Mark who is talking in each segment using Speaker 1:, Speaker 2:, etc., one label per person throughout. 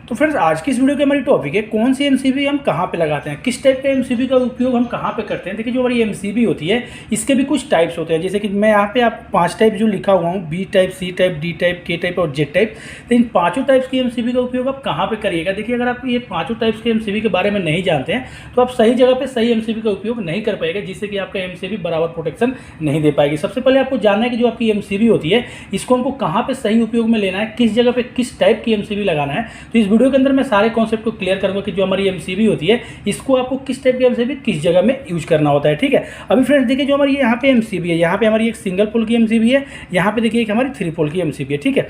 Speaker 1: तो फ्रेंड्स आज की इस वीडियो की हमारी टॉपिक है कौन सी एमसीबी हम कहाँ पे लगाते हैं, किस टाइप का एमसीबी का उपयोग हम कहाँ पे करते हैं। देखिए जो हमारी एमसीबी होती है इसके भी कुछ टाइप्स होते हैं, जैसे कि मैं यहाँ पे आप 5 टाइप जो लिखा हुआ हूँ, B type, C type, D type, K type और जेड टाइप। तो इन पाँचों टाइप्स की एमसीबी का उपयोग आप कहाँ पे करिएगा। देखिए अगर आप ये पाँचों टाइप्स के एमसीबी के बारे में नहीं जानते हैं तो आप सही जगह पर सही एमसीबी का उपयोग नहीं कर पाएगा, जिससे कि आपका एमसीबी बराबर प्रोटेक्शन नहीं दे पाएगी। सबसे पहले आपको जानना है कि जो आपकी एमसीबी होती है इसको हमको कहाँ पे सही उपयोग में लेना है, किस जगह पे किस टाइप की एमसीबी लगाना है। तो इस वीडियो के अंदर मैं सारे कॉन्सेप्ट को क्लियर करूंगा कि जो हमारी एमसीबी होती है इसको आपको किस टाइप की एमसीबी किस जगह में यूज करना होता है। ठीक है, अभी फ्रेंड्स देखिए जो हमारी यहाँ पे एमसीबी है, यहाँ पे हमारी एक सिंगल पोल की एमसीबी है, यहाँ पे देखिए एक हमारी 3 पोल की एमसीबी है। ठीक है,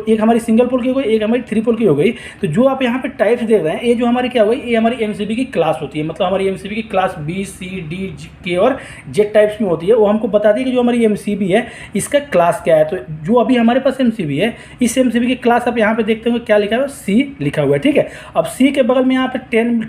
Speaker 1: एक हमारी सिंगल पोल की हो गई, एक हमारी 3 पोल की हो गई। तो जो आप यहाँ पे टाइप्स देख रहे हैं ये जो हमारी क्या हो गई, ये हमारी एमसीबी की क्लास होती है। मतलब हमारी एमसीबी की क्लास बी, सी, डी, के और जेड टाइप्स में होती है। वो हमको बताती है कि जो हमारी एमसीबी है इसका क्लास क्या है। तो जो अभी हमारे पास एमसीबी है इस एमसीबी की क्लास आप यहाँ पे देखते हो क्या लिखा है, सी लिखा हुआ है। ठीक है, अब सी के बगल में यहाँ पे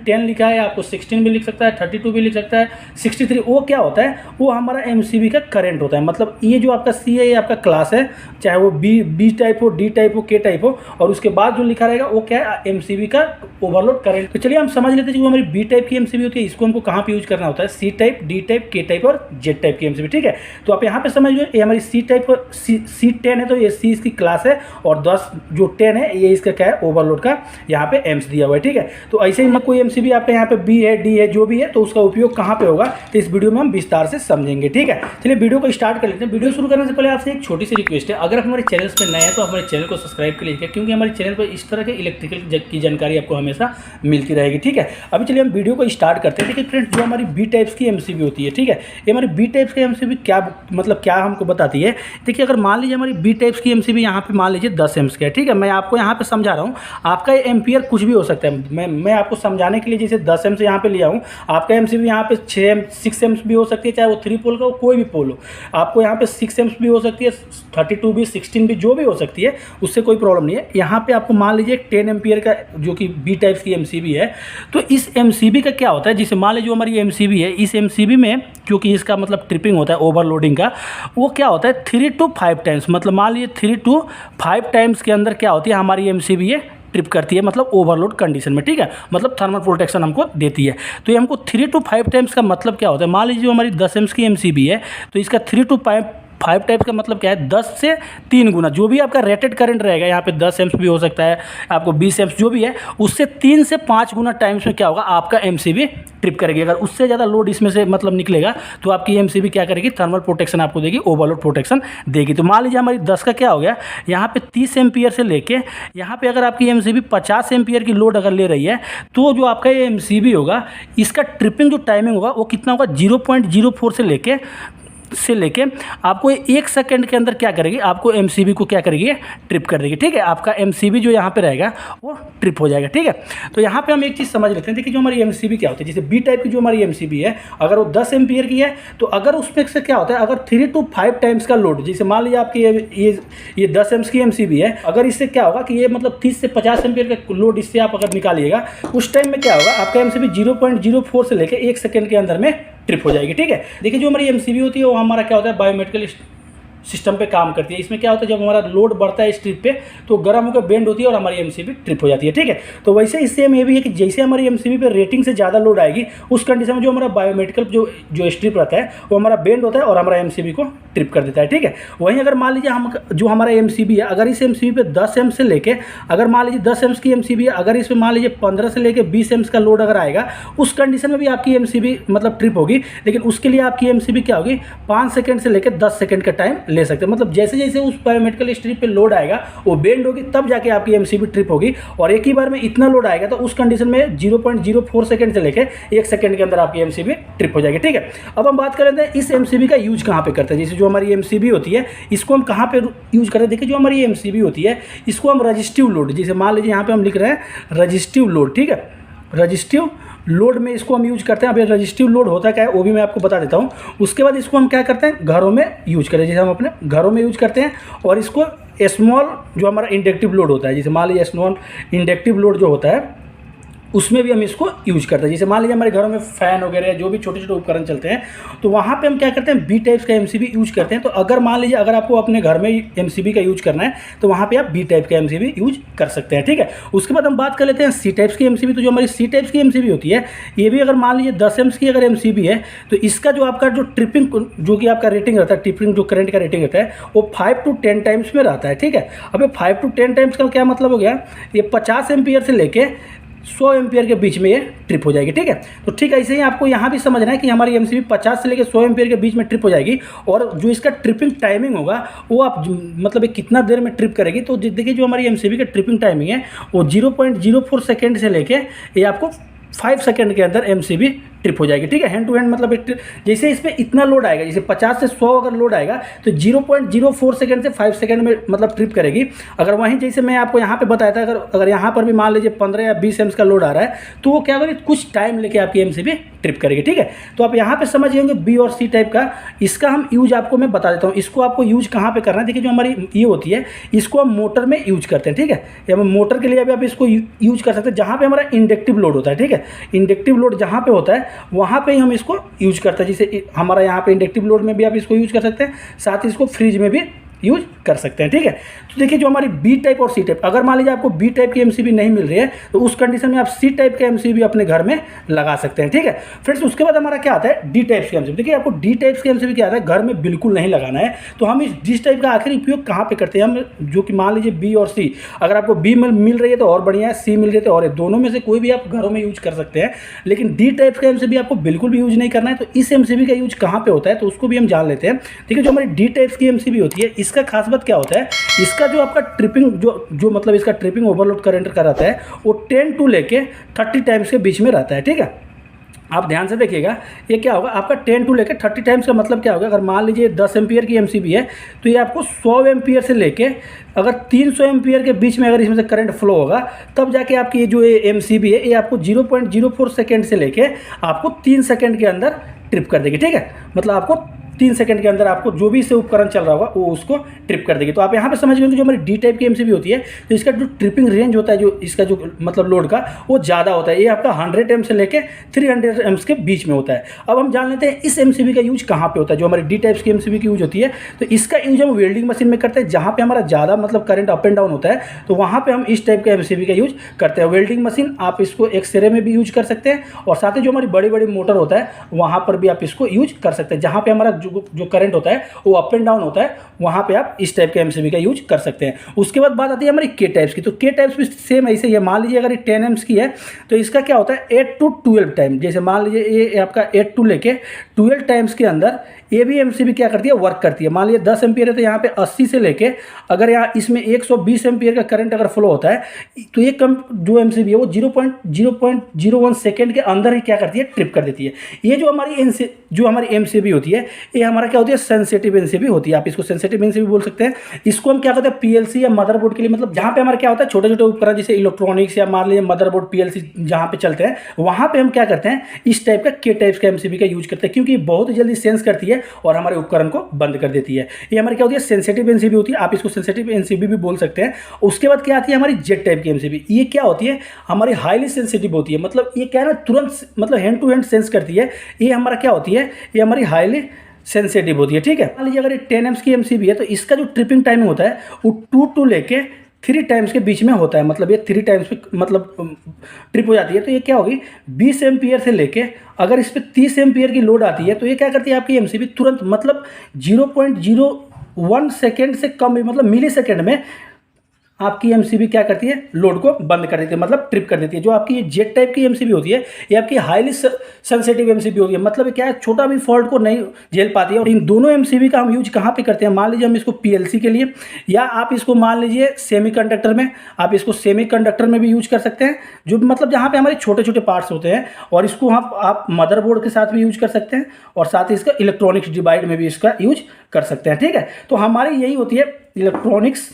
Speaker 1: 10 लिखा है, आपको 16 भी लिख सकता है, 32 भी लिख सकता है, 63। वो क्या होता है, वो हमारा एमसीबी का करंट होता है। मतलब ये जो आपका सी है ये आपका क्लास है, चाहे वो बी टाइप हो, डी टाइप हो, के टाइप हो, और उसके बाद जो लिखा रहेगा वो क्या है, एमसीबी का ओवरलोड करंट। तो चलिए हम समझ लेते हैं जो हमारी बी टाइप की एमसीबी होती है इसको हमको कहाँ पे यूज करना होता है, सी type, D type, K type और जेड टाइप की एमसीबी। ठीक है, तो आप यहाँ पे समझ लो ये हमारी सी टाइप और सी 10 है, तो ये सी इसकी क्लास है, और 10 जो 10 है ये इसका क्या है, ओवरलोड का यहाँ पे एम्स दिया हुआ है। ठीक है, तो ऐसे ही में कोई एमसीबी आपका यहाँ पे बी है, डी है, जो भी है, तो उसका उपयोग कहाँ पे होगा तो इस वीडियो में हम विस्तार से समझेंगे। ठीक है, चलिए वीडियो को स्टार्ट कर लेते हैं। वीडियो शुरू करने से पहले आपसे एक छोटी सी रिक्वेस्ट है, अगर आप हमारे चैनल पे नए हैं तो हमारे चैनल को सब्सक्राइब कर लीजिए, क्योंकि हमारे चैनल पर इस तरह के इलेक्ट्रिकल की जानकारी आपको हमेशा मिलती रहेगी। ठीक है, अभी चलिए हम वीडियो को स्टार्ट करते हैं। देखिए फ्रेंड्स जो हमारी बी टाइप्स की एमसीबी होती है, ठीक है, ये हमारी बी टाइप्स की एमसीबी क्या मतलब क्या हमको बताती है। देखिए अगर मान लीजिए हमारी बी टाइप्स की एमसीबी यहाँ पे मान लीजिए 10 एम्स का है। ठीक है, मैं आपको यहाँ पे समझा रहा हूँ, आपका एम्पियर कुछ भी हो सकता है। मैं आपको समझाने के लिए जैसे 10 एम्स यहाँ पे लिया हूँ, आपका एमसीबी यहाँ पे 6 एम्स भी हो सकती है, चाहे वो 3 पोल का हो, कोई भी पोल हो। आपको यहाँ पे 6 एम्स भी हो सकती है, 32 भी, 16 भी, जो भी हो सकती है, उससे कोई प्रॉब्लम नहीं है। यहाँ पे आपको मान लीजिए 10 एम्पियर का जो कि बी टाइप्स की एमसीबी है, तो इस एमसीबी का क्या होता है, जिसे मान लीजिए जो हमारी एमसीबी है इस एमसीबी में क्योंकि इसका मतलब ट्रिपिंग होता है, ओवरलोडिंग का, वो क्या होता है 3 to 5 टाइम्स। मतलब मान लीजिए 3 to 5 टाइम्स के अंदर क्या होती है हमारी एमसीबी ये ट्रिप करती है, मतलब ओवरलोड कंडीशन में। ठीक है, मतलब थर्मल प्रोटेक्शन हमको देती है। तो ये हमको 3 to 5 टाइम्स का मतलब क्या होता है, मान लीजिए हमारी 10 एम्स की एमसीबी है तो इसका 3 to 5 टाइप का मतलब क्या है, 10 से 3 गुना जो भी आपका रेटेड करंट रहेगा, यहाँ पे 10 एम्स भी हो सकता है, आपको 20 एम्स जो भी है, उससे 3 से 5 गुना टाइम्स में क्या होगा, आपका एमसीबी ट्रिप करेगी। अगर उससे ज़्यादा लोड इसमें से मतलब निकलेगा तो आपकी एमसीबी क्या करेगी, थर्मल प्रोटेक्शन आपको देगी, ओवरलोड प्रोटेक्शन देगी। तो मान लीजिए हमारी 10 का क्या हो गया, यहाँ पे 30 एम्पियर से लेके यहाँ पे अगर आपकी एमसीबी 50 एम्पियर की लोड अगर ले रही है, तो जो आपका ये एमसीबी होगा इसका ट्रिपिंग जो टाइमिंग होगा वो कितना होगा, 0.04 से लेके आपको 1 सेकंड के अंदर क्या करेगी, आपको एमसीबी को क्या करेगी, ट्रिप कर देगी। ठीक है, आपका एमसीबी जो यहाँ पे रहेगा वो ट्रिप हो जाएगा। ठीक है, तो यहाँ पे हम एक चीज़ समझ लेते हैं। देखिए जो हमारी एमसीबी क्या होती है, जैसे बी टाइप की जो हमारी एमसीबी है अगर वो 10 एम्पियर की है, तो अगर उसमें से क्या होता है, अगर 3 to 5 टाइम्स का लोड, जैसे मान लीजिए आपकी ये 10 एम्स की एमसीबी है, अगर इससे क्या होगा कि ये मतलब 30 से 50 एम्पियर का लोड इससे आप अगर निकालिएगा, उस टाइम में क्या होगा, आपका एमसीबी 0.04 से लेकर 1 सेकंड के अंदर में ट्रिप हो जाएगी। ठीक है, देखिए जो हमारी एमसीबी होती है वो हमारा क्या होता है, बायोमेडिकल सिस्टम पे काम करती है। इसमें क्या होता है, जब हमारा लोड बढ़ता है इस ट्रिप पे तो गर्म होकर बेंड होती है और हमारी एमसीबी ट्रिप हो जाती है। ठीक है, तो वैसे इससे हम ये भी है कि जैसे हमारी एमसीबी पे रेटिंग से ज़्यादा लोड आएगी उस कंडीशन में जो हमारा बायोमेडिकल जो स्ट्रिप रहता है वो हमारा बेंड होता है और हमारा एमसीबी को ट्रिप कर देता है। ठीक है, वहीं अगर मान लीजिए हम जो हमारा एमसीबी है, अगर इस एमसीबी पे 10 एम्स से लेके, अगर मान लीजिए 10 एम्स की एमसीबी है, अगर इसमें मान लीजिए 15 से लेकर 20 एम्स का लोड अगर आएगा, उस कंडीशन में भी आपकी एमसीबी मतलब ट्रिप होगी। लेकिन उसके लिए आपकी एमसीबी क्या होगी, 5 सेकंड से लेकर 10 सेकंड का टाइम ले सकते हैं। मतलब जैसे जैसे उस बायोमेडिकल स्ट्रिप पे लोड आएगा वो बेंड होगी, तब जाके आपकी एमसीबी ट्रिप होगी। और एक ही बार में इतना लोड आएगा तो उस कंडीशन में 0.04 सेकंड से लेकर 1 सेकंड के अंदर आपकी एमसीबी ट्रिप हो जाएगी। ठीक है, अब हम बात कर लेते हैं इस एमसीबी का यूज कहाँ पे करते हैं। जैसे जो हमारी एमसीबी होती है इसको हम कहाँ पे यूज करते हैं। देखिए जो हमारी एमसीबी होती है इसको हम रजिस्टिव लोड, जैसे मान लीजिए यहाँ पे हम लिख रहे हैं रजिस्टिव लोड। ठीक है, रजिस्टिव लोड में इसको हम यूज करते हैं। अब ये रजिस्टिव लोड होता क्या है वो भी मैं आपको बता देता हूँ। उसके बाद इसको हम क्या करते हैं, घरों में यूज करें, जैसे हम अपने घरों में यूज करते हैं। और इसको स्मॉल जो हमारा इंडक्टिव लोड होता है, जैसे मान लीजिए स्मॉल इंडक्टिव लोड जो होता है उसमें भी हम इसको यूज करते हैं। जैसे मान लीजिए हमारे घरों में फ़ैन वगैरह जो भी छोटे छोटे उपकरण चलते हैं, तो वहाँ पे हम क्या करते हैं, बी टाइप्स का एमसीबी यूज करते हैं। तो अगर मान लीजिए अगर आपको अपने घर में एमसीबी का यूज करना है तो वहाँ पे आप बी टाइप का एमसीबी यूज कर सकते हैं, ठीक है। उसके बाद हम बात कर लेते हैं सी टाइप्स की एमसीबी। तो जो हमारी सी टाइप्स की एमसीबी होती है, ये भी अगर मान लीजिए 10 एम्स की अगर एमसीबी है, तो इसका जो आपका जो ट्रिपिंग जो कि आपका रेटिंग रहता है, ट्रिपिंग जो करंट का रेटिंग रहता है वो 5 to 10 टाइम्स में रहता है, ठीक है। अब ये 5 to 10 टाइम्स का क्या मतलब हो गया, ये 50 एम्पियर से लेके 100 एम्पियर के बीच में ये ट्रिप हो जाएगी, ठीक है। तो ठीक ऐसे ही आपको यहाँ भी समझना है कि हमारी एमसीबी 50 से लेकर 100 एम्पियर के बीच में ट्रिप हो जाएगी, और जो इसका ट्रिपिंग टाइमिंग होगा वो आप मतलब कितना देर में ट्रिप करेगी। तो देखिए जो हमारी एमसीबी का ट्रिपिंग टाइमिंग है वो 0.04 सेकेंड से लेके ये आपको 5 सेकंड के अंदर एमसीबी ट्रिप हो जाएगी, ठीक है। हैंड टू हैंड मतलब एक जैसे इसमें इतना लोड आएगा, जैसे 50 से 100 अगर लोड आएगा तो 0.04 सेकंड से 5 सेकंड में मतलब ट्रिप करेगी। अगर वहीं जैसे मैं आपको यहाँ पे बताया था, अगर यहाँ पर भी मान लीजिए 15 या 20 एम्स का लोड आ रहा है तो वो क्या करेगी, कुछ टाइम लेके आपकी एमसीबी ट्रिप करेगी, ठीक है। तो आप यहाँ पे समझ जाएंगे बी और सी टाइप का। इसका हम यूज आपको मैं बता देता हूँ, इसको आपको यूज कहाँ पे करना है। देखिए जो हमारी ये होती है इसको हम मोटर में यूज करते हैं, ठीक है। या मोटर के लिए अभी आप इसको यूज कर सकते हैं जहाँ पे हमारा इंडक्टिव लोड होता है, ठीक है। इंडक्टिव लोड जहाँ पे होता है वहाँ पे ही हम इसको यूज करते हैं। जैसे हमारा यहाँ पे इंडक्टिव लोड में भी आप इसको यूज कर सकते हैं, साथ ही इसको फ्रिज में भी यूज कर सकते हैं, ठीक है। तो देखिए जो हमारी बी टाइप और सी टाइप, अगर मान लीजिए आपको बी टाइप की एमसीबी नहीं मिल रही है तो उस कंडीशन में आप सी टाइप के एमसीबी अपने घर में लगा सकते हैं, ठीक है फ्रेंड्स। उसके बाद हमारा क्या आता है, डी टाइप्स की एमसीबी। देखिए आपको डी टाइप्स की एमसीबी क्या आता है, घर में बिल्कुल नहीं लगाना है। तो हम इस डी टाइप का आखिर उपयोग कहाँ पे करते हैं, हम जो कि मान लीजिए बी और सी, अगर आपको बी मिल रही है तो और बढ़िया है, सी मिल रही है तो और है, दोनों में से कोई भी आप घरों में यूज कर सकते हैं। लेकिन डी टाइप का एमसीबी आपको बिल्कुल भी यूज नहीं करना है। तो इस एमसीबी का यूज कहाँ पे होता है तो उसको भी हम जान लेते हैं। ठीक है, जो हमारी डी टाइप्स की एमसीबी होती है इसका खास बात क्या होता है, इसका जो आपका ट्रिपिंग जो मतलब इसका ट्रिपिंग ओवरलोड करंट का रहता है वो 10 to लेके 30 टाइम्स के बीच में रहता है, ठीक है। आप ध्यान से देखिएगा, ये क्या होगा आपका 10 to लेकर 30 टाइम्स का मतलब क्या होगा, अगर मान लीजिए 10 एम्पियर की एमसीबी है तो ये आपको 100 एम्पियर से लेके अगर 300 एम्पियर के बीच में अगर इसमें से करंट फ्लो होगा तब जाके आपकी ये जो एमसीबी है ये आपको 0.04 सेकेंड से लेके आपको 3 सेकेंड के अंदर ट्रिप कर देगी, ठीक है। मतलब आपको 3 सेकंड के अंदर आपको जो भी इससे उपकरण चल रहा होगा वो उसको ट्रिप कर देगी। तो आप यहाँ पे समझ गए कि जो हमारी डी टाइप की एमसीबी होती है तो इसका जो ट्रिपिंग रेंज होता है, जो इसका जो मतलब लोड का वो ज़्यादा होता है। ये आपका 100 एम्स से लेके 300 एम्स के बीच में होता है। अब हम जान लेते हैं इस एमसीबी का यूज कहाँ पे होता है। जो हमारी डी टाइप्स की एमसीबी की यूज होती है तो इसका यूज हम वेल्डिंग मशीन में करते हैं, जहाँ पे हमारा ज़्यादा मतलब करंट अप एंड डाउन होता है तो वहाँ पर हम इस टाइप के एमसीबी का यूज करते हैं। वेल्डिंग मशीन आप इसको एक्सरे में भी यूज कर सकते हैं, और साथ ही जो हमारी बड़ी बड़ी मोटर होता है वहाँ पर भी आप इसको यूज कर सकते हैं। जहाँ पे हमारा जो करंट होता है वो अप एंड डाउन होता है वहां पे आप इस टाइप के एमसीबी का यूज कर सकते हैं। उसके बाद बात आती है हमारी के टाइप्स की। तो के टाइप्स भी सेम ऐसे ही है। मान लीजिए अगर ये 10 एम्स की है तो इसका क्या होता है 8 to 12 टाइम। जैसे मान लीजिए ये आपका 8 to लेके 12 टाइम्स के अंदर ये भी एमसीबी क्या करती है, वर्क करती है। मान लीजिए 10 एम्पियर है तो यहाँ पे 80 से लेके अगर यहाँ इसमें 120 एम्पियर का करंट अगर फ्लो होता है तो ये कम जो एमसीबी है वो 0.01 सेकेंड के अंदर ही क्या करती है, ट्रिप कर देती है। ये जो हमारी एमसीबी होती है ये हमारा क्या होती है, सेंसिटिव एमसीबी होती है। आप इसको सेंसिटिव एमसीबी बोल सकते हैं। इसको हम क्या कहते हैं, पीएलसी या मदरबोर्ड के लिए, मतलब जहाँ पे हमारा क्या होता है छोटे छोटे उपकरण जैसे इलेक्ट्रॉनिक्स या मान लीजिए मदरबोर्ड पीएलसी जहाँ पे चलते हैं वहाँ पे हम क्या करते हैं, इस टाइप का के टाइप्स का एमसीबी का यूज करते हैं, क्योंकि बहुत जल्दी सेंस करती है और हमारे उपकरण को बंद कर देती है। ये हमारी क्या होती है, सेंसिटिव एमसीबी होती है। आप इसको सेंसिटिव एमसीबी भी बोल सकते हैं। उसके बाद क्या आती है हमारी जेट टाइप की एमसीबी। ये क्या होती है, हमारी हाईली सेंसिटिव होती है। मतलब ये क्या है ना, तुरंत मतलब हैंड टू हैंड सेंस करती है। ये हमारा क्या होती है, ये हमारी हाईली सेंसिटिव होती है, ठीक है। मान लीजिए अगर ये 10 एम्स की एमसीबी है तो इसका जो ट्रिपिंग टाइम होता है वो 2 to लेके 3 टाइम्स के बीच में होता है। मतलब ये 3 टाइम्स पे मतलब ट्रिप हो जाती है। तो ये क्या होगी, 20 एम्पियर से लेके अगर इस पर 30 एम्पियर की लोड आती है तो ये क्या करती है आपकी एमसीबी तुरंत मतलब 0.01 सेकेंड से कम, मतलब मिली सेकेंड में आपकी एमसीबी क्या करती है, लोड को बंद कर देती है, मतलब ट्रिप कर देती है। जो आपकी ये जेट टाइप की एमसीबी होती है ये आपकी हाईली सेंसिटिव एमसीबी होती है। मतलब क्या है, छोटा भी फॉल्ट को नहीं झेल पाती है। और इन दोनों एमसीबी का हम यूज कहाँ पे करते हैं, मान लीजिए हम इसको पीएलसी के लिए, या आप इसको मान लीजिए सेमीकंडक्टर में, आप इसको सेमीकंडक्टर में भी यूज कर सकते हैं, जो मतलब जहाँ पे हमारे छोटे छोटे पार्ट्स होते हैं। और इसको आप मदरबोर्ड के साथ भी यूज कर सकते हैं, और साथ ही इसका इलेक्ट्रॉनिक्स डिवाइड में भी इसका यूज कर सकते हैं, ठीक है। तो हमारी यही होती है इलेक्ट्रॉनिक्स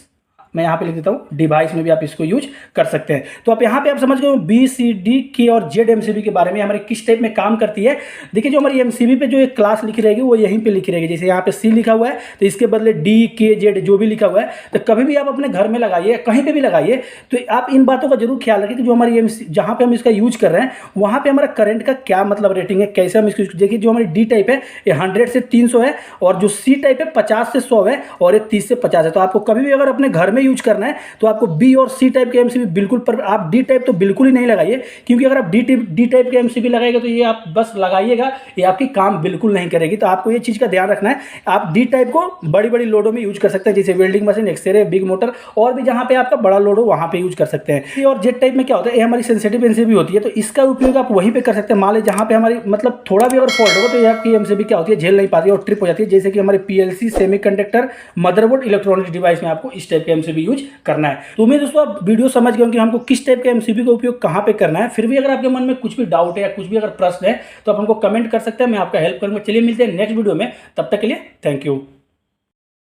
Speaker 1: मैं यहाँ पे लिख देता हूँ, डिवाइस में भी आप इसको यूज कर सकते हैं। तो आप यहाँ पे आप समझ गए बी सी डी के और जेड एमसीबी के बारे में, हमारे किस टाइप में काम करती है। देखिए जो हमारी एमसीबी पे जो एक क्लास लिखी रहेगी वो यहीं पे लिखी रहेगी। जैसे यहाँ पे सी लिखा हुआ है तो इसके बदले डी के जेड जो भी लिखा हुआ है, तो कभी भी आप अपने घर में लगाइए, कहीं पे भी लगाइए, तो आप इन बातों का जरूर ख्याल रखिए कि जो हमारी जहाँ पे हम इसका यूज कर रहे हैं वहाँ पे हमारा करंट का क्या मतलब रेटिंग है, कैसे हम इसको। देखिए जो हमारी डी टाइप है ये 100 से 300 है, और जो सी टाइप है 50 से 100 है, और ये 30 से 50 है। तो आपको कभी भी अगर अपने घर में यूज करना है तो आपको बी और सी टाइप के एमसीबी बिल्कुल, पर आप डी टाइप तो बिल्कुल ही नहीं लगाइए, क्योंकि अगर आप डी टाइप के एमसीबी लगाएगा तो ये आप बस लगाइएगा, ये आपकी काम बिल्कुल नहीं करेगी। तो आपको ये चीज़ का ध्यान रखना है। आप डी टाइप को बड़ी बड़ी लोडों में यूज कर सकते हैं, जैसे welding machine, x-ray, big motor, और भी जहाँ पे आपका बड़ा लोड हो वहाँ पे यूज कर सकते हैं। और जेड टाइप में क्या होता है, ये हमारी सेंसिटिव एमसीबी होती है, तो इसका उपयोग आप वहीं पे कर सकते हैं। मान लीजिए जहाँ पे हमारी मतलब थोड़ा भी अगर फॉल्ट होगा तो ये आपकी एमसीबी क्या होती है, झेल नहीं पाती और ट्रिप हो जाती है। जैसे कि हमारे PLC, semiconductor, motherboard, electronic device में आपको इस टाइप के एमसीबी यूज करना है। तो उम्मीद दोस्तों आप वीडियो समझ गए कि हमको किस टाइप के एमसीबी का उपयोग कहाँ पे करना है। फिर भी अगर आपके मन में कुछ भी डाउट है या कुछ भी अगर प्रश्न है तो आप हमको कमेंट कर सकते हैं, मैं आपका हेल्प करूँगा। चलिए मिलते हैं नेक्स्ट वीडियो में, तब तक के लिए थैंक यू।